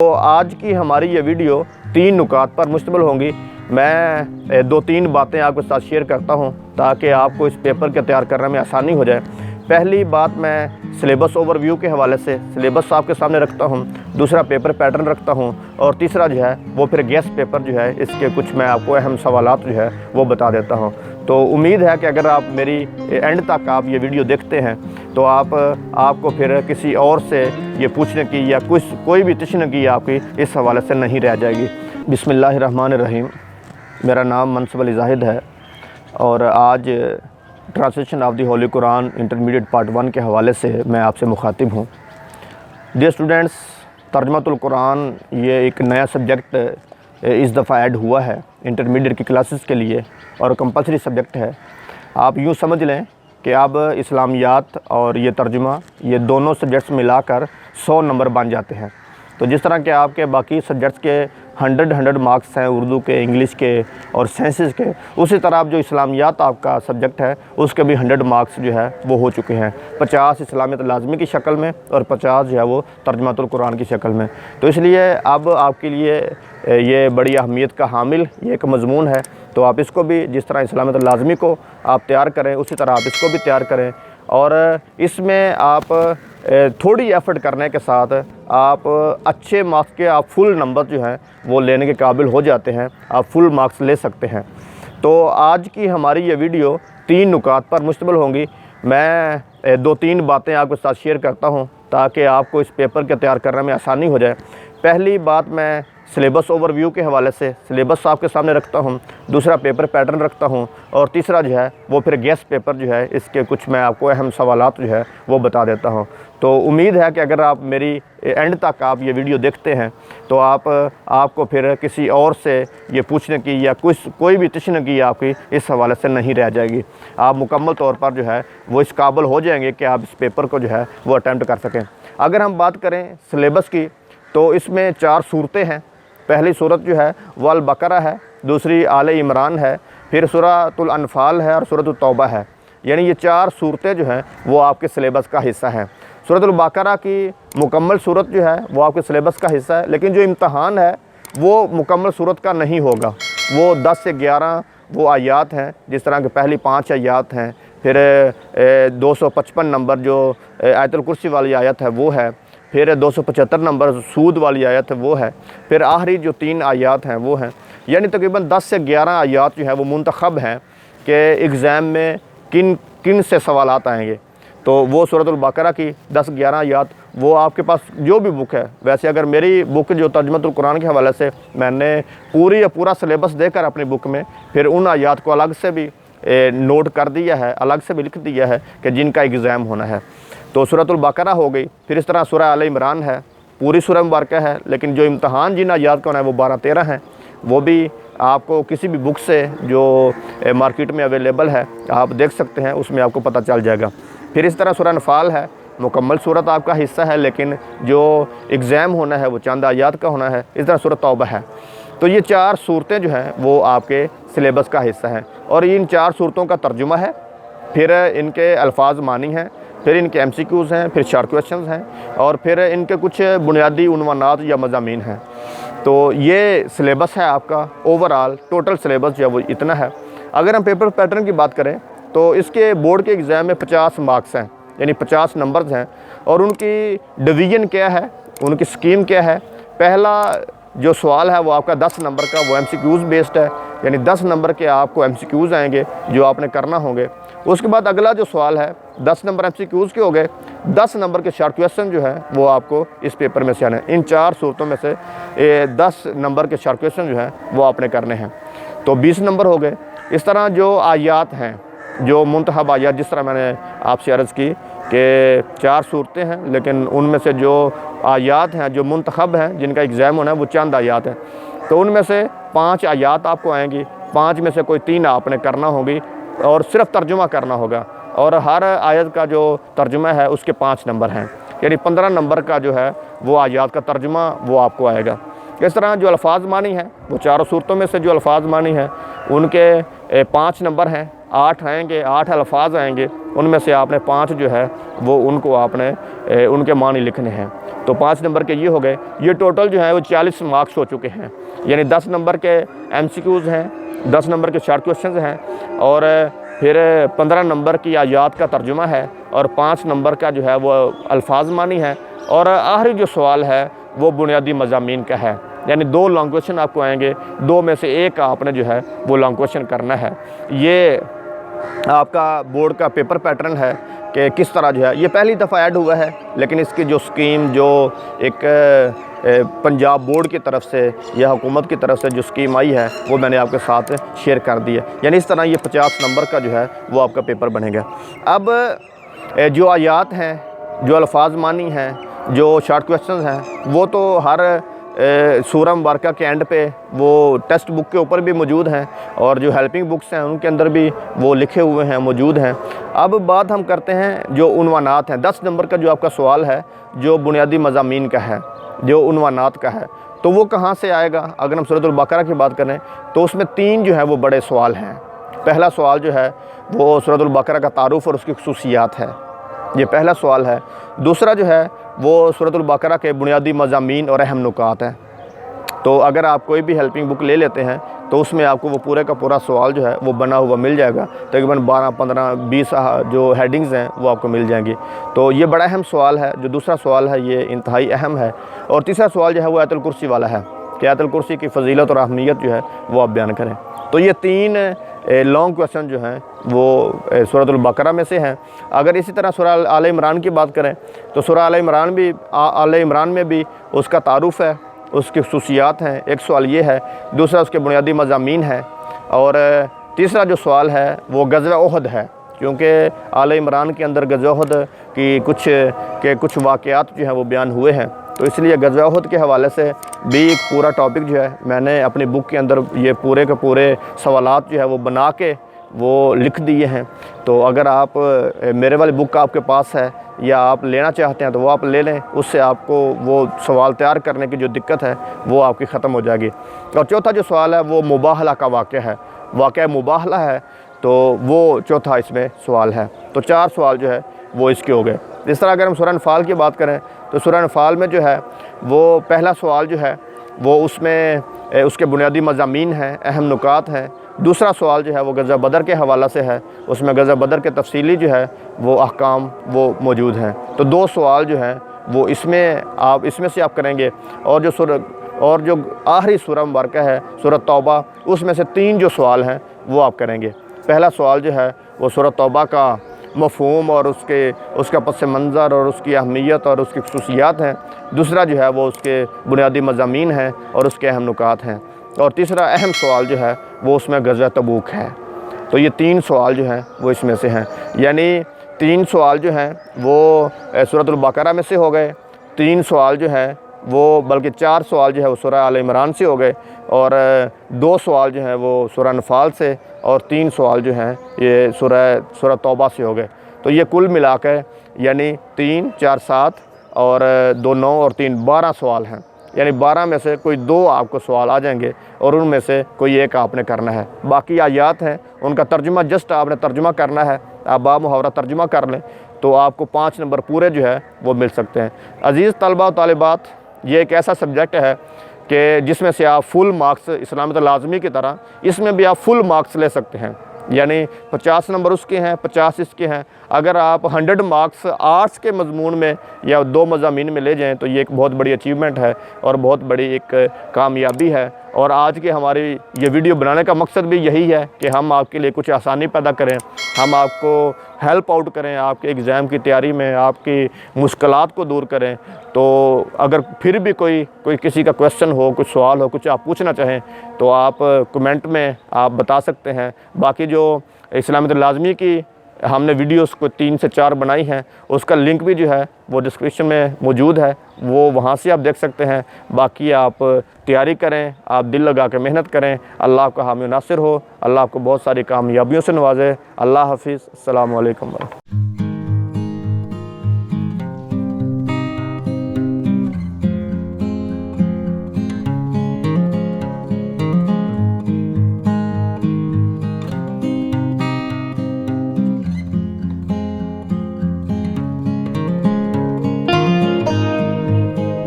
तो आज की हमारी ये वीडियो 3 नुकात पर मुश्तमिल होंगी। मैं 2-3 बातें आपके साथ शेयर करता हूँ ताकि आपको इस पेपर के तैयार करने में आसानी हो जाए। पहली बात, मैं सिलेबस ओवरव्यू के हवाले से सिलेबस आपके सामने रखता हूँ। दूसरा, पेपर पैटर्न रखता हूँ। और तीसरा जो है वो फिर गेस्ट पेपर जो है, इसके कुछ मैं आपको अहम सवालात जो है वो बता देता हूँ। तो उम्मीद है कि अगर आप मेरी एंड तक आप ये वीडियो देखते हैं तो आपको फिर किसी और से ये पूछने की या कोई भी तशनी की आपकी इस हवाले से नहीं रह जाएगी। बिस्मिल्लाहिर्रहमानिर्रहीम। मेरा नाम मनसब अली ज़ाहिद है और आज translation of the Holi Quran intermediate part 1 के हवाले से मैं आपसे मुखातिब हूँ। डियर स्टूडेंट्स, तर्जुमातुल कुरान ये एक नया सब्जेक्ट इस दफ़ा ऐड हुआ है इंटरमीडिएट की क्लासेस के लिए और कंपलसरी सब्जेक्ट है। आप यूँ समझ लें कि अब इस्लामियात और ये तर्जुमा, ये दोनों सब्जेक्ट्स मिलाकर 100 नंबर बन जाते हैं। तो जिस तरह के आपके बाकी सब्जेक्ट्स के 100 मार्क्स हैं, उर्दू के, इंग्लिश के और साइंसेस के, उसी तरह अब जो इस्लामियात आपका सब्जेक्ट है उसके भी 100 मार्क्स जो है वो हो चुके हैं। 50 इस्लामियत लाजमी की शक्ल में और 50 जो है वो तर्जुमातुल कुरान की शक्ल में। तो इसलिए अब आपके लिए ये बड़ी अहमियत का हामिल ये एक मज़मून है। तो आप इसको भी जिस तरह इस्लामियत लाजमी को आप तैयार करें उसी तरह आप इसको भी तैयार करें। और इसमें आप थोड़ी एफ़र्ट करने के साथ आप अच्छे मार्क्स के आप फुल नंबर जो हैं वो लेने के काबिल हो जाते हैं, आप फुल मार्क्स ले सकते हैं। तो आज की हमारी ये वीडियो 3 नुकात पर मुश्तमिल होंगी। मैं 2-3 बातें आपके साथ शेयर करता हूँ ताकि आपको इस पेपर के तैयार करने में आसानी हो जाए। पहली बात, मैं सिलेबस ओवरव्यू के हवाले से सिलेबस आपके सामने रखता हूँ। दूसरा, पेपर पैटर्न रखता हूँ। और तीसरा जो है वो फिर गेस्ट पेपर जो है, इसके कुछ मैं आपको अहम सवालात जो है वो बता देता हूँ। तो उम्मीद है कि अगर आप मेरी एंड तक आप ये वीडियो देखते हैं तो आपको फिर किसी और से ये पूछने की या कोई भी तशनी की आपकी इस हवाले से नहीं रह जाएगी। आप मुकम्मल तौर पर जो है वो इस काबिल हो जाएंगे कि आप इस पेपर को जो है वो अटैम्प्ट कर सकें। अगर हम बात करें सिलेबस की तो इसमें 4 सूरतें हैं। पहली सूरत जो है वो अल बकरा है, दूसरी आले इमरान है, फिर सूरतुल अनफाल है और सूरतुल तौबा है। यानी ये 4 सूरतें जो हैं वो आपके सिलेबस का हिस्सा हैं। सूरतुल बकरा की मुकम्मल सूरत जो है वो आपके सिलेबस का हिस्सा है, लेकिन जो इम्तहान है वो मुकम्मल सूरत का नहीं होगा। वो 10 से 11 वो आयात हैं, जिस तरह के पहली 5 आयात हैं, फिर 255 नंबर जो आयतुल कुर्सी वाली आयत है वो है, फिर 275 नंबर सूद वाली आयत है वो है, फिर आखिरी जो 3 आयात हैं वो हैं। यानी तकरीबन 10 से 11 आयात जो है वो मुंतखब हैं कि एग्ज़ाम में किन से सवालात आएंगे। तो वो सूरतुल बकरा की 10-11 आयात वो आपके पास जो भी बुक है, वैसे अगर मेरी बुक जो तर्जुमातुल कुरान के हवाले से मैंने पूरा सिलेबस देकर अपनी बुक में फिर उन आयात को अलग से भी नोट कर दिया है, अलग से भी लिख दिया है कि जिनका एग्ज़ाम होना है। तो सूरतुल बकरा हो गई, फिर इस तरह सूरह आले इमरान है, पूरी सूरह मुबारक है, लेकिन जो इम्तहान जिन आयात का होना है वो 12-13 हैं। वो भी आपको किसी भी बुक से जो मार्केट में अवेलेबल है आप देख सकते हैं, उसमें आपको पता चल जाएगा। फिर इस तरह सूरह अनफाल है, मुकम्मल सूरत आपका हिस्सा है, लेकिन जो एग्ज़ाम होना है वो चंद आयात का होना है। इस तरह सूरह तौबा है। तो ये 4 सूरतें जो हैं वो आपके सिलेबस का हिस्सा हैं और इन 4 सूरतों का तर्जुमा है, फिर इनके अल्फाज मानी हैं, फिर इनके MCQs हैं, फिर शॉर्ट क्वेश्चंस हैं और फिर इनके कुछ बुनियादी उन्वानात या मज़ामीन हैं। तो ये सिलेबस है आपका ओवरऑल, टोटल सिलेबस जो है वो इतना है। अगर हम पेपर पैटर्न की बात करें तो इसके बोर्ड के एग्ज़ाम में 50 मार्क्स हैं, यानी 50 नंबर्स हैं। और उनकी डिवीज़न क्या है, उनकी स्कीम क्या है। पहला जो सवाल है वो आपका 10 नंबर का, वो MCQs बेस्ड है, यानी 10 नंबर के आपको MCQs आएंगे जो आपने करना होंगे। उसके बाद अगला जो सवाल है 10 नंबर MCQs के हो गए, 10 नंबर के शॉर्ट क्वेश्चन जो है वो आपको इस पेपर में से आने हैं। इन 4 सूरतों में से 10 नंबर के शॉर्ट क्वेश्चन जो हैं वो आपने करने हैं, तो 20 नंबर हो गए। इस तरह जो आयात हैं, जो मुंतखब आयात, जिस तरह मैंने आपसे अर्ज़ की कि 4 सूरतें हैं, लेकिन उनमें से जो आयात हैं जो मुंतखब हैं जिनका एग्ज़ाम होना है वो चंद आयात हैं। तो उनमें से 5 आयात आपको आएंगी, 5 में से कोई 3 आपने करना होगी और सिर्फ तर्जुमा करना होगा। और हर आयत का जो तर्जुमा है उसके 5 नंबर हैं, यानी 15 नंबर का जो है वो आयात का तर्जुमा वो आपको आएगा। इस तरह जो अल्फाज मानी हैं वो चारों सूरतों में से जो अल्फाज मानी हैं उनके 5 नंबर हैं, 8 आएंगे, 8 अल्फाज आएंगे, उनमें से आपने 5 जो है वो उनको आपने उनके मानी लिखने हैं। तो 5 नंबर के ये हो गए। ये टोटल जो है वो 40 मार्क्स हो चुके हैं, यानी 10 नंबर के MCQs हैं, 10 नंबर के शॉर्ट क्वेश्चंस हैं, और फिर 15 नंबर की आयात का तर्जुमा है, और 5 नंबर का जो है वो अल्फाज मानी है, और आखिरी जो सवाल है वो बुनियादी मज़ामीन का है। यानी 2 लॉन्ग क्वेश्चन आपको आएंगे, 2 में से एक आपने जो है वो लॉन्ग क्वेश्चन करना है। ये आपका बोर्ड का पेपर पैटर्न है कि किस तरह जो है, ये पहली दफ़ा ऐड हुआ है, लेकिन इसकी जो स्कीम जो एक पंजाब बोर्ड की तरफ से या हुकूमत की तरफ से जो स्कीम आई है वो मैंने आपके साथ शेयर कर दी है। यानी इस तरह ये 50 नंबर का जो है वो आपका पेपर बनेगा। अब जो आयात हैं, जो अल्फाज मानी हैं, जो शॉर्ट क्वेश्चंस हैं, वो तो हर सूरह मुबारका के एंड पे वो टेक्स्ट बुक के ऊपर भी मौजूद हैं, और जो हेल्पिंग बुक्स हैं उनके अंदर भी वो लिखे हुए हैं, मौजूद हैं। अब बात हम करते हैं जो उन्वानात हैं। 10 नंबर का जो आपका सवाल है जो बुनियादी मज़ामीन का है, जो उन्वानात का है, तो वो कहाँ से आएगा? अगर हम सूरह अल-बकरा की बात करें तो उसमें 3 जो है वो बड़े सवाल हैं। पहला सवाल जो है वो सूरह अल-बकरा का तारुफ़ और उसकी खुसूसियात है, ये पहला सवाल है। दूसरा जो है वो सूरह अल-बकरा के बुनियादी मज़ामीन और अहम नुकात हैं। तो अगर आप कोई भी हेल्पिंग बुक ले लेते हैं तो उसमें आपको वो पूरे का पूरा सवाल जो है वो बना हुआ मिल जाएगा। तकरीबन 12, 15, 20 जो हेडिंग्स हैं वो आपको मिल जाएंगी। तो ये बड़ा अहम सवाल है। जो दूसरा सवाल है ये इंतहाई अहम है। और तीसरा सवाल जो है वो आयतुल कुर्सी वाला है कि आयतुल कुर्सी की फजीलत और अहमियत जो है वो आप बयान करें। तो ये 3 लॉन्ग क्वेश्चन जो हैं वो सूरह अल-बकरा में से हैं। अगर इसी तरह सूरह आले इमरान की बात करें तो सूरह आले इमरान में भी उसका तारुफ़ है, उसकी खुसूसियात हैं। एक सवाल ये है, दूसरा उसके बुनियादी मज़ामीन है, और तीसरा जो सवाल है वो ग़ज़वा उहद है, क्योंकि आले इमरान के अंदर ग़ज़वा उहद की कुछ वाक़यात जो हैं वो बयान हुए हैं। तो इसलिए ग़ज़वा उहद के हवाले से भी एक पूरा टॉपिक जो है मैंने अपनी बुक के अंदर ये पूरे के पूरे सवालात जो है वो बना के वो लिख दिए हैं। तो अगर आप मेरे वाली बुक आपके पास है या आप लेना चाहते हैं तो वो आप ले लें, उससे आपको वो सवाल तैयार करने की जो दिक्कत है वो आपकी ख़त्म हो जाएगी। और चौथा जो सवाल है वो मुबाहला का वाक़या है, वाक़या मुबाहला है, तो वो चौथा इसमें सवाल है। तो 4 सवाल जो है वो इसके हो गए। इस तरह अगर हम सूरह अनफ़ाल की बात करें तो सूरह अनफ़ाल में जो है वो पहला सवाल जो है वो उसमें उसके बुनियादी मज़ामीन हैं, अहम नुकात हैं। दूसरा सवाल जो है वो ग़ज़वा बदर के हवाला से है, उसमें ग़ज़वा बदर के तफसीली जो है वो अहकाम वो मौजूद हैं। तो 2 सवाल जो हैं वो इसमें से आप करेंगे। और जो आखिरी सूरह मुबारका है सूरह तौबा, उसमें से 3 जो सवाल हैं वो आप करेंगे। पहला सवाल जो है वो सूरह तौबा का मफ़हूम और उसका पस मंज़र और उसकी अहमियत और उसकी खुसूसियात हैं। दूसरा जो है वो उसके बुनियादी मज़ामीन हैं और उसके अहम नुकात हैं। और तीसरा अहम सवाल जो है वो उसमें ग़ज़वा तबूक है। तो ये 3 सवाल जो हैं वो इसमें से हैं। यानी 3 सवाल जो हैं वो सूरह अल-बकरा में से हो गए, 3 सवाल जो हैं वो बल्कि 4 सवाल जो है वो सूरह आले इमरान से हो गए, और 2 सवाल जो हैं वो सूरह अनफ़ाल से, और 3 सवाल जो हैं ये सूरह तौबा से हो गए। तो ये कुल मिलाकर यानी 3, 4, 7 और 2, 9 और 3, 12 सवाल हैं। यानी 12 में से कोई 2 आपको सवाल आ जाएंगे और उनमें से कोई एक आपने करना है। बाकी आयात हैं उनका तर्जुमा जस्ट आपने तर्जुमा करना है। आप बा मुहावरा तर्जुमा कर लें तो आपको 5 नंबर पूरे जो है वो मिल सकते हैं। अज़ीज़ तलबा और तालिबात, ये एक ऐसा सब्जेक्ट है कि जिसमें से आप फुल मार्क्स इस्लामी तो लाजमी की तरह इसमें भी आप फुल मार्क्स ले सकते हैं। यानी 50 नंबर उसके हैं, 50 इसके हैं। अगर आप 100 मार्क्स आर्ट्स के मजमून में या 2 मज़ामीन में ले जाएं तो ये एक बहुत बड़ी अचीवमेंट है और बहुत बड़ी एक कामयाबी है। और आज के हमारी ये वीडियो बनाने का मकसद भी यही है कि हम आपके लिए कुछ आसानी पैदा करें, हम आपको हेल्प आउट करें आपके एग्ज़ाम की तैयारी में, आपकी मुश्किलात को दूर करें। तो अगर फिर भी कोई किसी का क्वेश्चन हो, कुछ सवाल हो, कुछ आप पूछना चाहें तो आप कमेंट में आप बता सकते हैं। बाकी जो इस्लामी लाज़मी की हमने वीडियोस को 3 से 4 बनाई हैं उसका लिंक भी जो है वो डिस्क्रिप्शन में मौजूद है, वो वहाँ से आप देख सकते हैं। बाकी आप तैयारी करें, आप दिल लगा के मेहनत करें। अल्लाह आपका हामी नासिर हो, अल्लाह आपको बहुत सारी कामयाबियों से नवाजे। अल्लाह हाफिज़, अस्सलामु अलैकुम।